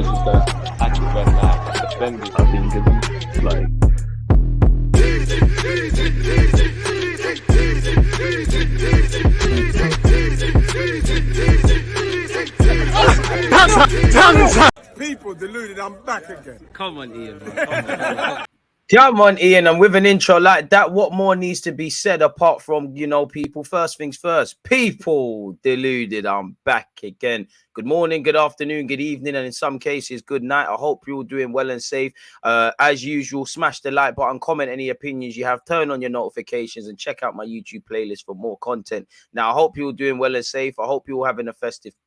was just an act when defending. I think it's like people deluded. I'm back again. Come on, Ian. Man. Come on, Ian, and with an intro like that, what more needs to be said apart from, people? First things first, people deluded. I'm back again. Good morning, good afternoon, good evening, and in some cases, good night. I hope you're all doing well and safe. As usual, smash the like button, comment any opinions you have, turn on your notifications, and check out my YouTube playlist for more content. Now, I hope you're all doing well and safe. I hope you're all having a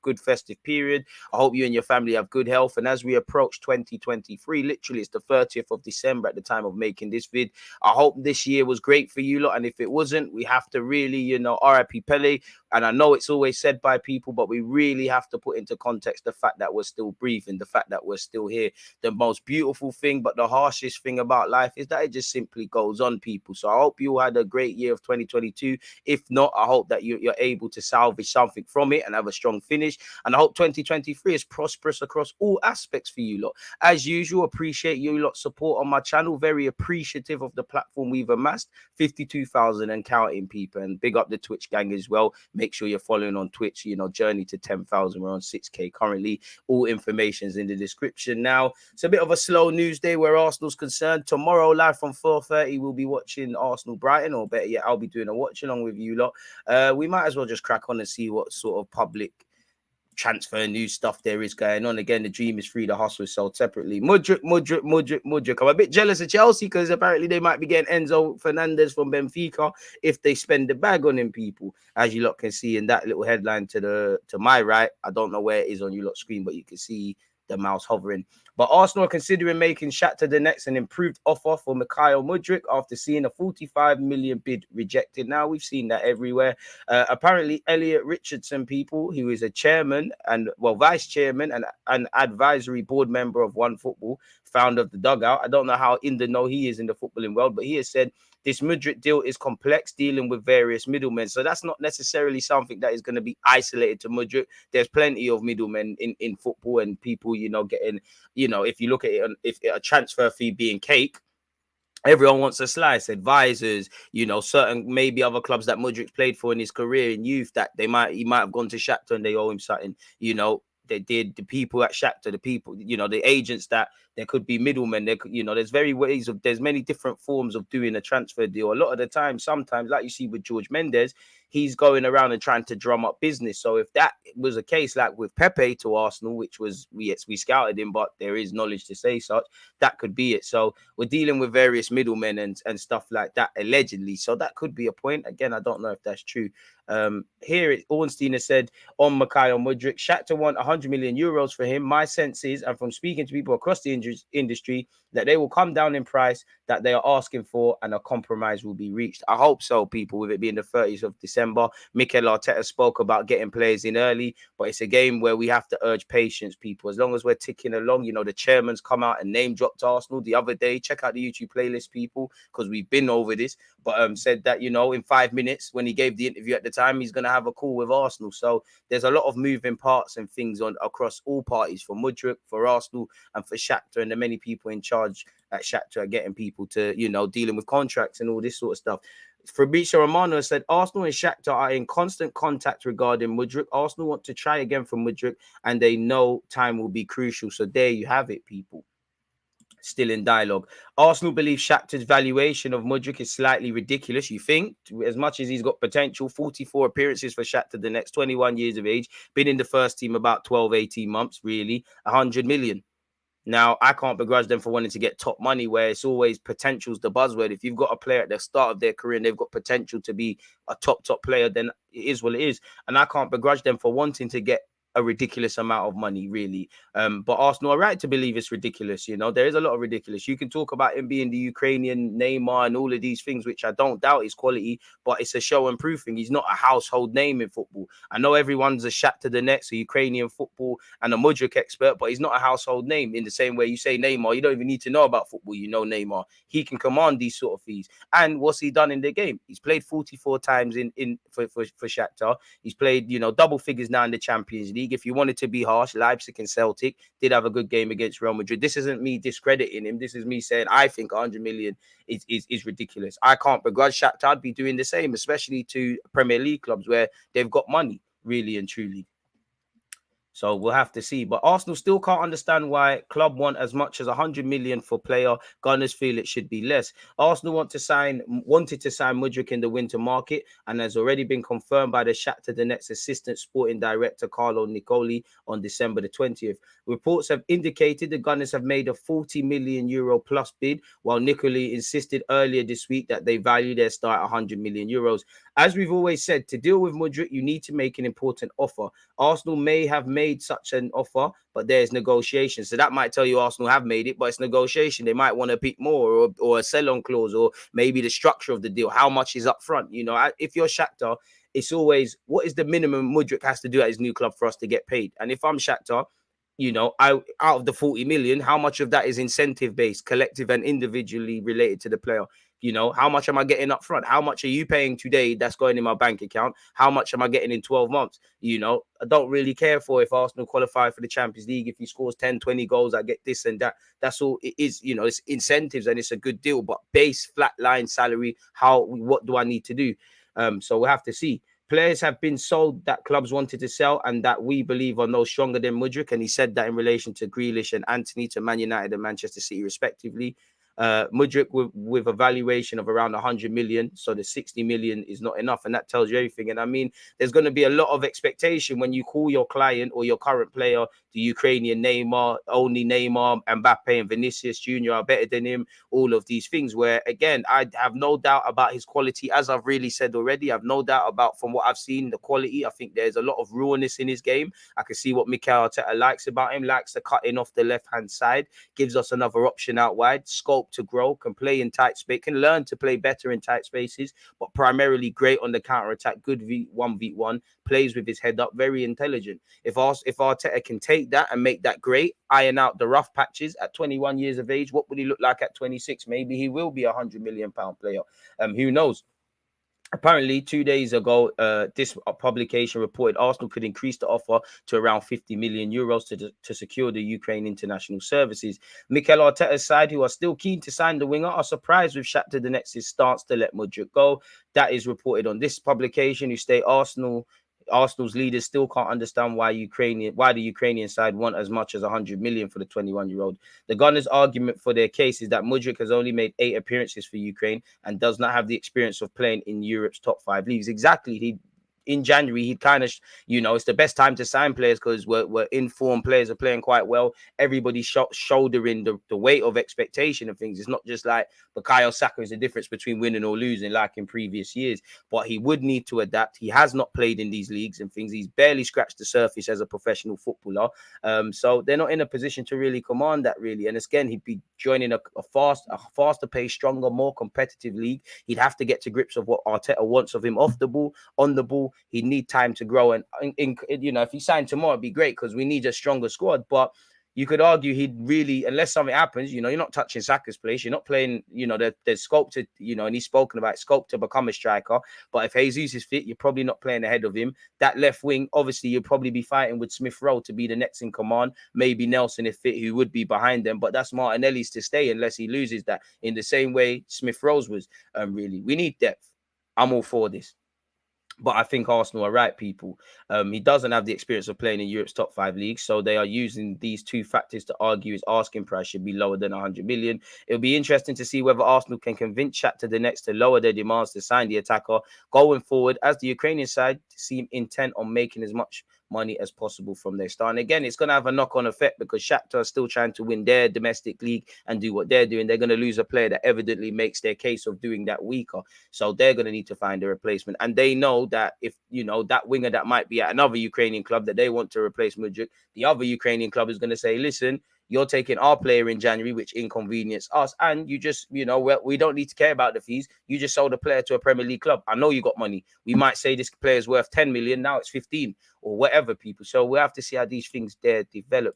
good festive period. I hope you and your family have good health. And as we approach 2023, literally, it's the 30th of December at the time of making this vid. I hope this year was great for you lot, and if it wasn't, we have to really, RIP Pele. And I know it's always said by people, but we really have to put into context the fact that we're still breathing, the fact that we're still here. The most beautiful thing, but the harshest thing about life is that it just simply goes on, people. So I hope you had a great year of 2022. If not, I hope that you're able to salvage something from it and have a strong finish. And I hope 2023 is prosperous across all aspects for you lot. As usual, appreciate you lot support on my channel. Very appreciative of the platform we've amassed. 52,000 and counting, people. And big up the Twitch gang as well. Make sure you're following on Twitch, journey to 10,000. We're on 6K currently. All information's in the description. Now, it's a bit of a slow news day where Arsenal's concerned. Tomorrow, live from 4:30, we'll be watching Arsenal Brighton, or better yet, I'll be doing a watch along with you lot. We might as well just crack on and see what sort of public transfer news stuff there is going on. Again, the dream is free, the hustle is sold separately. Mudryk. I'm a bit jealous of Chelsea because apparently they might be getting Enzo Fernandez from Benfica if they spend the bag on him, people. As you lot can see in that little headline to my right, I don't know where it is on you lot screen, but you can see the mouse hovering. But Arsenal are considering making Shakhtar Donetsk an improved offer for Mudryk after seeing a 45 million bid rejected. Now, we've seen that everywhere. Apparently, Elliot Richardson, people, who is a chairman and, vice chairman and an advisory board member of One Football, founder of the Dugout. I don't know how in the know he is in the footballing world, but he has said this Mudryk deal is complex, dealing with various middlemen. So that's not necessarily something that is going to be isolated to Mudryk. There's plenty of middlemen in football and people, getting, if you look at it, if a transfer fee being cake, everyone wants a slice. Advisors, certain maybe other clubs that Mudryk played for in his career in youth that he might have gone to Shakhtar and they owe him something, They did, the people at Shakhtar, the people, the agents that there could be middlemen. There could, there's many different forms of doing a transfer deal. A lot of the time, sometimes, like you see with George Mendes, he's going around and trying to drum up business. So if that was a case like with Pepe to Arsenal, which was, we scouted him, but there is knowledge to say such, that could be it. So we're dealing with various middlemen and stuff like that, allegedly. So that could be a point. Again, I don't know if that's true. Here, Ornstein has said on Mudryk, Shakhtar want 100 million euros for him. My sense is, and from speaking to people across the industry, that they will come down in price that they are asking for and a compromise will be reached. I hope so, people, with it being the 30th of December. Mikel Arteta spoke about getting players in early, but it's a game where we have to urge patience, people. As long as we're ticking along, the chairman's come out and name dropped Arsenal the other day. Check out the YouTube playlist, people, because we've been over this, but said that, in 5 minutes when he gave the interview at the time, he's going to have a call with Arsenal. So there's a lot of moving parts and things on across all parties, for Mudryk, for Arsenal, and for Shakhtar, and the many people in charge at Shakhtar are getting people to, dealing with contracts and all this sort of stuff. Fabrizio Romano said Arsenal and Shakhtar are in constant contact regarding Mudryk. Arsenal want to try again for Mudryk, and they know time will be crucial. So there you have it, people. Still in dialogue. Arsenal believe Shakhtar's valuation of Mudryk is slightly ridiculous. You think, as much as he's got potential, 44 appearances for Shakhtar the next 21 years of age, been in the first team about 12, 18 months, really, 100 million. Now, I can't begrudge them for wanting to get top money, where it's always potential's the buzzword. If you've got a player at the start of their career and they've got potential to be a top player, then it is what it is. And I can't begrudge them for wanting to get a ridiculous amount of money, really. But Arsenal are right to believe it's ridiculous. There is a lot of ridiculous. You can talk about him being the Ukrainian Neymar and all of these things, which I don't doubt his quality, but it's a show and proof thing. He's not a household name in football. I know everyone's a Shakhtar Donetsk, a Ukrainian football and a Mudryk expert, but he's not a household name in the same way you say Neymar. You don't even need to know about football. You know Neymar. He can command these sort of fees. And what's he done in the game? He's played 44 times for Shakhtar. He's played, double figures now in the Champions League. League. If you wanted to be harsh, Leipzig and Celtic did have a good game against Real Madrid. This isn't me discrediting him. This is me saying I think 100 million is ridiculous. I can't begrudge Shakhtar. I'd be doing the same, especially to Premier League clubs where they've got money, really and truly. So we'll have to see. But Arsenal still can't understand why club want as much as 100 million for player. Gunners feel it should be less. Arsenal wanted to sign Mudryk in the winter market, and has already been confirmed by the Shakhtar Donetsk assistant sporting director Carlo Nicoli on December the 20th. Reports have indicated the Gunners have made a 40 million euro plus bid, while Nicoli insisted earlier this week that they value their star at 100 million euros. As we've always said, to deal with Mudryk, you need to make an important offer. Arsenal may have made such an offer, but there's negotiation. So that might tell you Arsenal have made it, but it's negotiation. They might want a bit more, or a sell-on clause, or maybe the structure of the deal. How much is up front? You know, if you're Shakhtar, it's always, what is the minimum Mudryk has to do at his new club for us to get paid? And if I'm Shakhtar, you know, out of the 40 million, how much of that is incentive-based, collective and individually related to the player? You know, how much am I getting up front? How much are you paying today that's going in my bank account? How much am I getting in 12 months? You know, I don't really care for if Arsenal qualify for the Champions League. If he scores 10, 20 goals, I get this and that. That's all it is. You know, it's incentives and it's a good deal. But base, flat line salary, what do I need to do? So we'll have to see. Players have been sold that clubs wanted to sell and that we believe are no stronger than Mudryk. And he said that in relation to Grealish and Anthony to Man United and Manchester City, respectively. Mudryk with a valuation of around 100 million, so the 60 million is not enough, and that tells you everything. And I mean, there's going to be a lot of expectation when you call your client or your current player the Ukrainian Neymar, only Neymar, Mbappe and Vinicius Jr. are better than him, all of these things, where again, I have no doubt about his quality. As I've really said already, I've no doubt about, from what I've seen, the quality. I think there's a lot of rawness in his game. I can see what Mikel Arteta likes about him, likes the cutting off the left-hand side, gives us another option out wide, scope to grow, can play in tight space, can learn to play better in tight spaces, but primarily great on the counter-attack, good 1v1, plays with his head up, very intelligent. If Arteta can take that and make that great, iron out the rough patches at 21 years of age, what would he look like at 26? Maybe he will be a £100 million player. Who knows? Apparently, 2 days ago, this publication reported Arsenal could increase the offer to around 50 million euros to secure the Ukraine international services. Mikel Arteta's side, who are still keen to sign the winger, are surprised with Shakhtar Donetsk's stance to let Mudryk go. That is reported on this publication, who state Arsenal's leaders still can't understand why the Ukrainian side want as much as 100 million for the 21-year-old. The Gunners' argument for their case is that Mudryk has only made 8 appearances for Ukraine and does not have the experience of playing in Europe's top 5 leagues. Exactly. In January, he'd kind of, you know, it's the best time to sign players because we're informed, players are playing quite well. Everybody's shouldering the weight of expectation of things. It's not just like Bukayo Saka is the difference between winning or losing like in previous years, but he would need to adapt. He has not played in these leagues and things. He's barely scratched the surface as a professional footballer. So they're not in a position to really command that, really. And again, he'd be joining a faster paced, stronger, more competitive league. He'd have to get to grips of what Arteta wants of him off the ball, on the ball. He'd need time to grow. And, you know, if he signed tomorrow, it'd be great because we need a stronger squad. But you could argue he'd really, unless something happens, you know, you're not touching Saka's place. You're not playing, you know, there's scope to, you know, and he's spoken about scope to become a striker. But if Jesus is fit, you're probably not playing ahead of him. That left wing, obviously, you'll probably be fighting with Smith Rowe to be the next in command. Maybe Nelson, if fit, who would be behind them. But that's Martinelli's to stay unless he loses that in the same way Smith Rowe's was. Really, we need depth. I'm all for this. But I think Arsenal are right, people. He doesn't have the experience of playing in Europe's top 5 leagues, so they are using these two factors to argue his asking price should be lower than 100 million. It'll be interesting to see whether Arsenal can convince Shakhtar Donetsk to lower their demands to sign the attacker going forward, as the Ukrainian side seem intent on making as much money as possible from their start. And again, it's going to have a knock-on effect because Shakhtar are still trying to win their domestic league and do what they're doing. They're going to lose a player that evidently makes their case of doing that weaker. So they're going to need to find a replacement. And they know that if, you know, that winger that might be at another Ukrainian club that they want to replace Mudryk, the other Ukrainian club is going to say, listen, you're taking our player in January, which inconvenienced us. And you just, you know, we don't need to care about the fees. You just sold a player to a Premier League club. I know you got money. We might say this player is worth 10 million. Now it's 15 or whatever, people. So we have to see how these things there develop.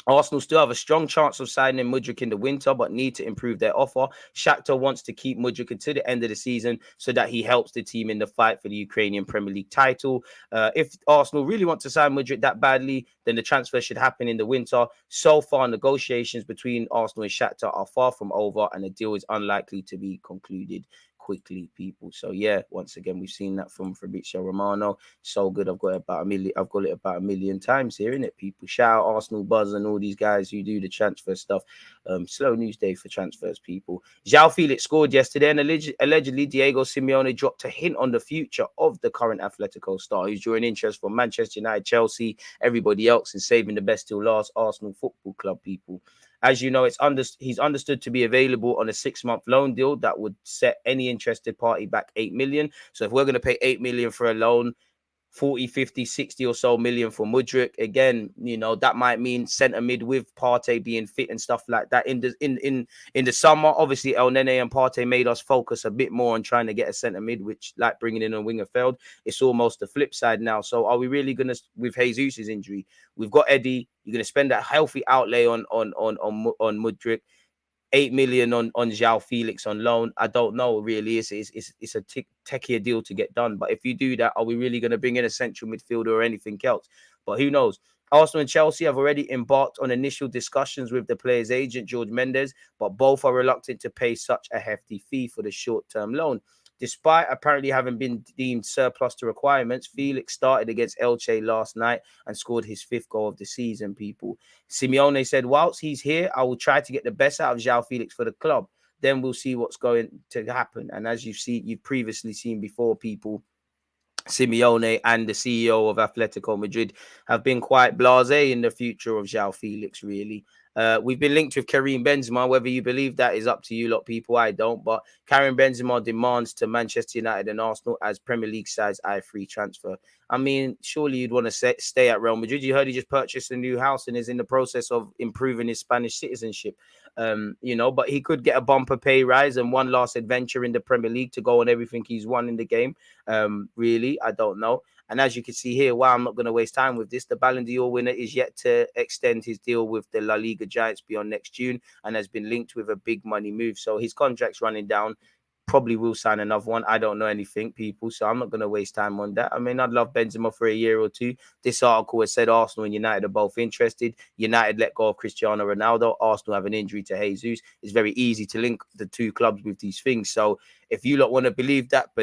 Arsenal still have a strong chance of signing Mudryk in the winter, but need to improve their offer. Shakhtar wants to keep Mudryk until the end of the season so that he helps the team in the fight for the Ukrainian Premier League title. If Arsenal really want to sign Mudryk that badly, then the transfer should happen in the winter. So far, negotiations between Arsenal and Shakhtar are far from over, and the deal is unlikely to be concluded quickly, people. So yeah, once again, we've seen that from Fabrizio Romano. So good. I've got it about a million times here, innit, people. Shout out Arsenal Buzz and all these guys who do the transfer stuff. Slow news day for transfers, people. Joao Felix scored yesterday, and allegedly Diego Simeone dropped a hint on the future of the current Atletico star, who's drawing interest from Manchester United, Chelsea, everybody else, and saving the best till last. Arsenal Football Club, people. As you know, he's understood to be available on a 6-month loan deal that would set any interested party back 8 million. So if we're going to pay 8 million for a loan, 40, 50, 60 or so million for Mudryk, again, you know, that might mean centre mid with Partey being fit and stuff like that. In the summer, obviously El Nene and Partey made us focus a bit more on trying to get a centre mid, which, like bringing in a winger, failed. It's almost the flip side now. So are we really going to, with Jesus' injury, we've got Eddie, you're going to spend that healthy outlay on Mudryk, 8 million on Joao Felix on loan. I don't know, really. It's a techier deal to get done. But if you do that, are we really going to bring in a central midfielder or anything else? But who knows? Arsenal and Chelsea have already embarked on initial discussions with the player's agent, George Mendes, but both are reluctant to pay such a hefty fee for the short-term loan. Despite apparently having been deemed surplus to requirements, Felix started against Elche last night and scored his 5th goal of the season, people. Simeone said, whilst he's here, I will try to get the best out of Joao Felix for the club. Then we'll see what's going to happen. And as you've previously seen before, people, Simeone and the CEO of Atletico Madrid have been quite blasé in the future of Joao Felix, really. We've been linked with Karim Benzema. Whether you believe that is up to you lot, people. I don't. But Karim Benzema demands to Manchester United and Arsenal as Premier League sides a free transfer. I mean, surely you'd want to stay at Real Madrid. You heard he just purchased a new house and is in the process of improving his Spanish citizenship. You know, but he could get a bumper pay rise and one last adventure in the Premier League to go on everything he's won in the game. Really, I don't know. And as you can see here, I'm not going to waste time with this. The Ballon d'Or winner is yet to extend his deal with the La Liga Giants beyond next June and has been linked with a big money move. So his contract's running down. Probably will sign another one. I don't know anything, people, so I'm not going to waste time on that. I mean, I'd love Benzema for a year or two. This article has said Arsenal and United are both interested. United let go of Cristiano Ronaldo. Arsenal have an injury to Jesus. It's very easy to link the two clubs with these things. So if you lot want to believe that,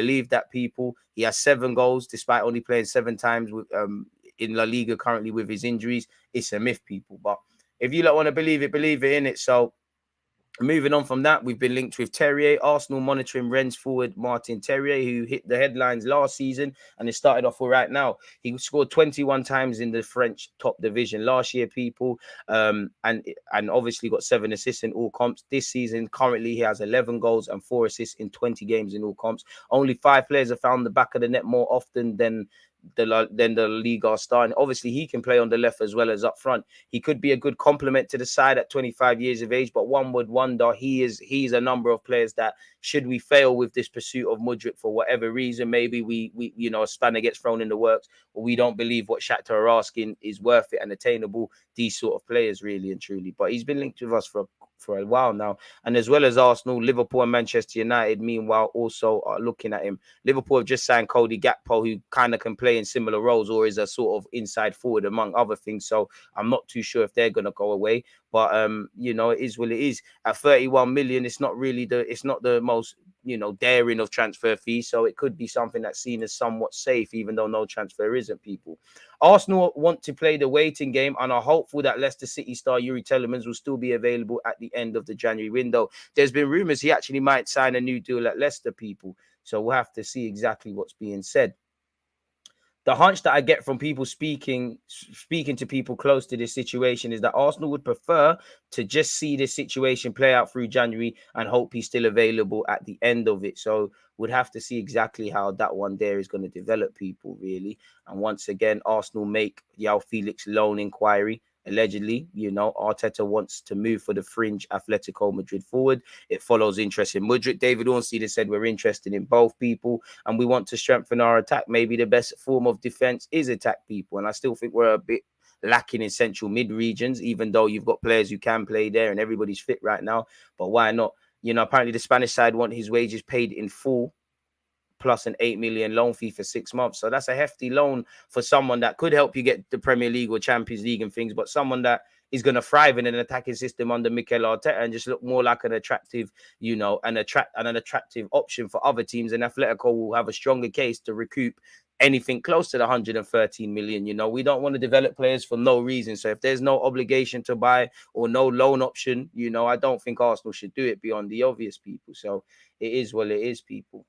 people. He has 7 goals despite only playing 7 times with, in La Liga currently with his injuries. It's a myth, people. But if you lot want to believe it, in it. So moving on from that, we've been linked with Terrier. Arsenal monitoring Rennes forward Martin Terrier, who hit the headlines last season and is started off right now. He scored 21 times in the French top division last year, people, and obviously got 7 assists in all comps. This season, currently, he has 11 goals and 4 assists in 20 games in all comps. Only 5 players have found the back of the net more often than the Liga star. And obviously he can play on the left as well as up front. He could be a good complement to the side at 25 years of age, but one would wonder, he's a number of players that, should we fail with this pursuit of Mudryk for whatever reason, maybe we you know, a spanner gets thrown in the works, or we don't believe what Shakhtar are asking is worth it and attainable, these sort of players, really and truly. But he's been linked with us for a while now. And as well as Arsenal, Liverpool and Manchester United, meanwhile, also are looking at him. Liverpool have just signed Cody Gakpo, who kind of can play in similar roles or is a sort of inside forward, among other things. So I'm not too sure if they're going to go away. But, you know, it is what it is. At 31 million, it's not the most, you know, daring of transfer fees. So it could be something that's seen as somewhat safe, even though no transfer isn't, people. Arsenal want to play the waiting game and are hopeful that Leicester City star Yuri Tielemans will still be available at the end of the January window. There's been rumours he actually might sign a new deal at Leicester, people. So we'll have to see exactly what's being said. The hunch that I get from people speaking to people close to this situation is that Arsenal would prefer to just see this situation play out through January and hope he's still available at the end of it. So we'd have to see exactly how that one there is going to develop, people, really. And once again, Arsenal make Joao Felix loan inquiry. Allegedly, you know, Arteta wants to move for the fringe Atletico Madrid forward. It follows interest in Mudryk. David Ornstein has said we're interested in both, people, and we want to strengthen our attack. Maybe the best form of defense is attack, people. And I still think we're a bit lacking in central mid regions, even though you've got players who can play there and everybody's fit right now. But why not? Apparently the Spanish side want his wages paid in full, plus an 8 million loan fee for 6 months. So that's a hefty loan for someone that could help you get the Premier League or Champions League and things, but someone that is going to thrive in an attacking system under Mikel Arteta and just look more like an attractive, an attractive option for other teams. And Atletico will have a stronger case to recoup anything close to the 113 million. We don't want to develop players for no reason. So if there's no obligation to buy or no loan option, I don't think Arsenal should do it beyond the obvious, people. So it is what it is, people.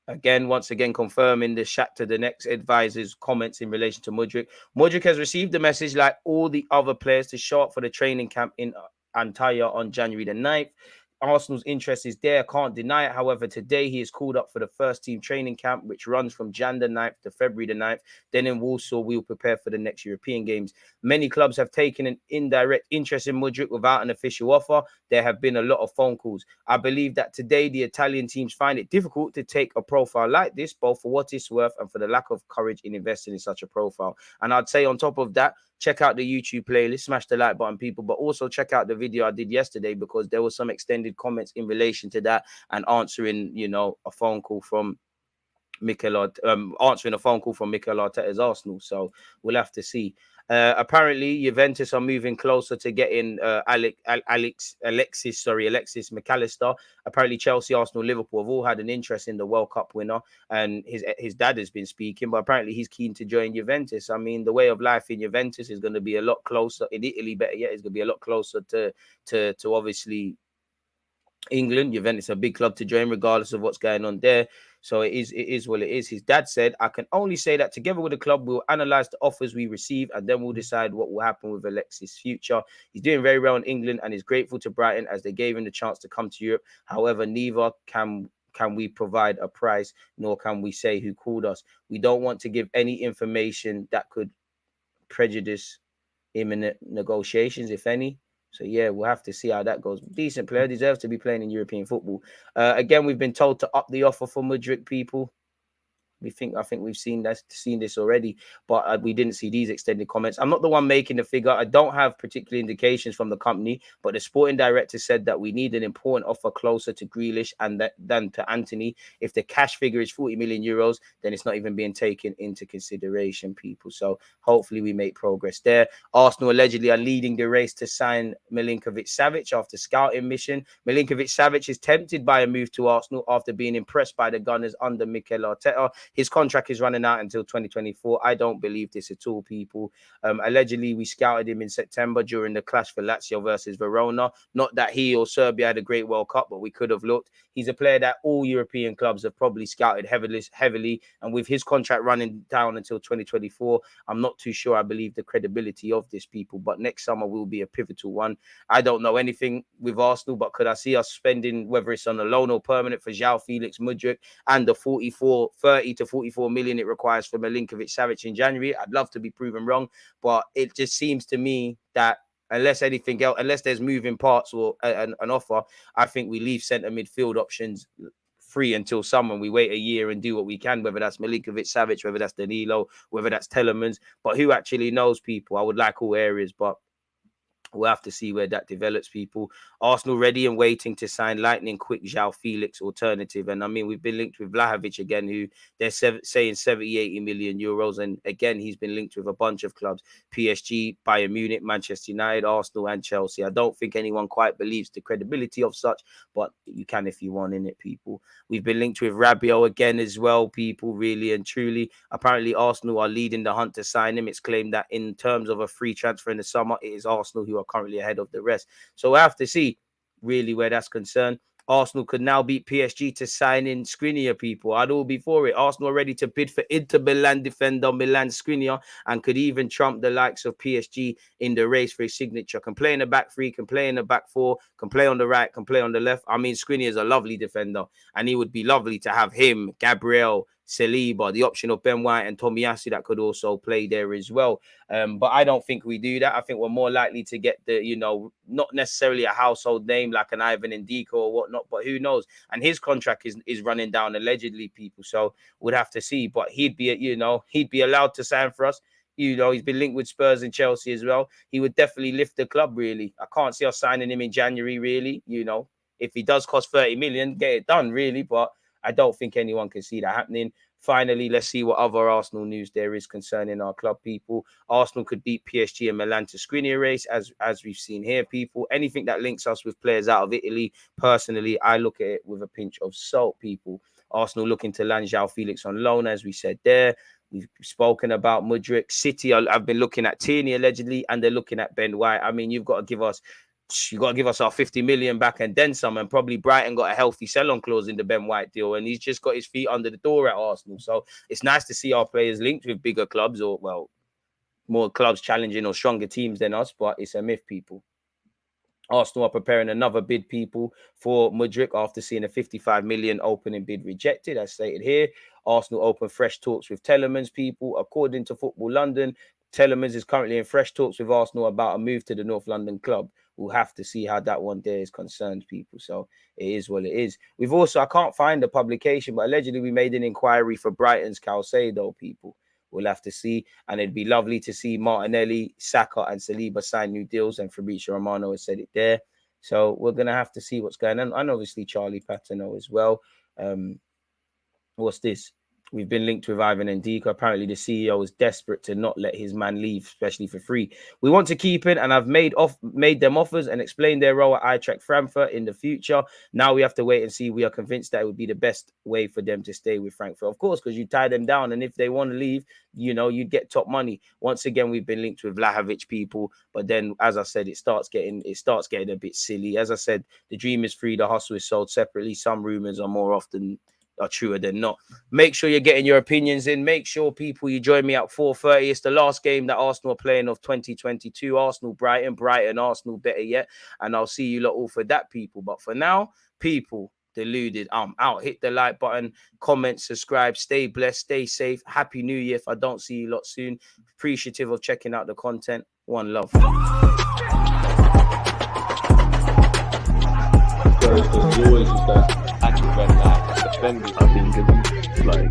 Once again, confirming the Shakhtar, the next advisor's comments in relation to Mudryk. Mudryk has received the message, like all the other players, to show up for the training camp in Antalya on January the 9th. Arsenal's interest is there, can't deny it. However, today he is called up for the first team training camp, which runs from Jan the 9th to February the 9th. Then in Warsaw, we will prepare for the next European games. Many clubs have taken an indirect interest in Mudryk without an official offer. There have been a lot of phone calls. I believe that today the Italian teams find it difficult to take a profile like this, both for what it's worth and for the lack of courage in investing in such a profile. And I'd say on top of that, check out the YouTube playlist, smash the like button, people, but also check out the video I did yesterday, because there was some extended comments in relation to that and answering, a phone call from answering a phone call from Mikel Arteta's Arsenal. So we'll have to see. Apparently, Juventus are moving closer to getting Alexis McAllister. Apparently, Chelsea, Arsenal, Liverpool have all had an interest in the World Cup winner, and his dad has been speaking. But apparently, he's keen to join Juventus. I mean, the way of life in Juventus is going to be a lot closer. In Italy, better yet, it's going to be a lot closer to obviously England. Juventus is a big club to join, regardless of what's going on there. So it is what it is. His dad said, I can only say that together with the club, we'll analyze the offers we receive, and then we'll decide what will happen with Alexis' future. He's doing very well in England and is grateful to Brighton as they gave him the chance to come to Europe. However, neither can we provide a price, nor can we say who called us. We don't want to give any information that could prejudice imminent negotiations, if any. So, yeah, we'll have to see how that goes. Decent player, deserves to be playing in European football. Again, we've been told to up the offer for Mudryk, people. I think we've seen this already, but we didn't see these extended comments. I'm not the one making the figure. I don't have particular indications from the company, but the sporting director said that we need an important offer closer to Grealish than to Anthony. If the cash figure is 40 million euros, then it's not even being taken into consideration, people. So hopefully we make progress there. Arsenal allegedly are leading the race to sign Milinkovic Savic after scouting mission. Milinkovic Savic is tempted by a move to Arsenal after being impressed by the Gunners under Mikel Arteta. His contract is running out until 2024. I don't believe this at all, people. Allegedly, we scouted him in September during the clash for Lazio versus Verona. Not that he or Serbia had a great World Cup, but we could have looked. He's a player that all European clubs have probably scouted heavily. And with his contract running down until 2024, I'm not too sure I believe the credibility of this, people. But next summer will be a pivotal one. I don't know anything with Arsenal, but could I see us spending, whether it's on a loan or permanent, for Joao Felix, Mudryk, and the 30 to 44 million it requires for Milinkovic Savic in January? I'd love to be proven wrong, but it just seems to me that unless anything else, unless there's moving parts or an offer, I think we leave centre midfield options free until summer. We wait a year and do what we can, whether that's Milinkovic Savic, whether that's Danilo, whether that's Tielemans. But who actually knows, people? I would like all areas, but we'll have to see where that develops, people. Arsenal ready and waiting to sign lightning quick Joao Felix alternative. And I mean, we've been linked with Vlahovic again, who they're saying 70, 80 million euros. And again, he's been linked with a bunch of clubs: PSG, Bayern Munich, Manchester United, Arsenal, and Chelsea. I don't think anyone quite believes the credibility of such, but you can if you want, in it, people. We've been linked with Rabiot again as well, people, really and truly. Apparently, Arsenal are leading the hunt to sign him. It's claimed that in terms of a free transfer in the summer, it is Arsenal who are currently ahead of the rest. So we have to see really where that's concerned. Arsenal could now beat PSG to sign in Skriniar, people. I'd all be for it. Arsenal are ready to bid for Inter Milan defender Milan Skriniar and could even trump the likes of PSG in the race for his signature. Can play in the back three, can play in the back four, can play on the right, can play on the left. I mean, Skriniar is a lovely defender, and it would be lovely to have him, Gabriel, Saliba, the option of Ben White and Tomiyasu that could also play there as well. But I don't think we do that. I think we're more likely to get the, not necessarily a household name like an Ivan Ndiko or whatnot, but who knows? And his contract is running down allegedly, people. So we'd have to see. But he'd be allowed to sign for us. You know, he's been linked with Spurs and Chelsea as well. He would definitely lift the club, really. I can't see us signing him in January, really. You know, if he does cost 30 million, get it done, really. But I don't think anyone can see that happening. Finally, let's see what other Arsenal news there is concerning our club, people. Arsenal could beat PSG and Milan to screen a race, as we've seen here, people. Anything that links us with players out of Italy, personally, I look at it with a pinch of salt, people. Arsenal looking to land Joao Felix on loan, as we said there. We've spoken about Mudryk. City, I've been looking at Tierney allegedly, and they're looking at Ben White. I mean, you've got to give us our 50 million back and then some, and probably Brighton got a healthy sell-on clause in the Ben White deal, and he's just got his feet under the door at Arsenal. So it's nice to see our players linked with bigger clubs, or, well, more clubs challenging or stronger teams than us, but it's a myth, people. Arsenal are preparing another bid, people, for Mudryk after seeing a 55 million opening bid rejected, as stated here. Arsenal open fresh talks with Tielemans, people. According to Football London, Tielemans is currently in fresh talks with Arsenal about a move to the North London club. We'll have to see how that one there is concerned, people. So it is what it is. We've also, I can't find the publication, but allegedly we made an inquiry for Brighton's Caicedo, people. We'll have to see. And it'd be lovely to see Martinelli, Saka and Saliba sign new deals. And Fabrizio Romano has said it there. So we're going to have to see what's going on. And obviously Charlie Patino as well. What's this? We've been linked with Ivan Ndika. Apparently, the CEO is desperate to not let his man leave, especially for free. We want to keep him, and I've made them offers and explained their role at Eintracht Frankfurt in the future. Now we have to wait and see. We are convinced that it would be the best way for them to stay with Frankfurt, of course, because you tie them down, and if they want to leave, you know, you'd get top money. Once again, we've been linked with Vlahovic, people, but then, as I said, it starts getting a bit silly. As I said, the dream is free, the hustle is sold separately. Some rumors are more often are truer than not. Make sure you're getting your opinions in. Make sure, people, you join me at 4:30. It's the last game that Arsenal are playing of 2022. Brighton, Arsenal, better yet. And I'll see you lot all for that, people. But for now, people, deluded, I'm out. Hit the like button, comment, subscribe. Stay blessed, stay safe. Happy New Year if I don't see you lot soon. Appreciative of checking out the content. One love. Always was that defending. I think it's like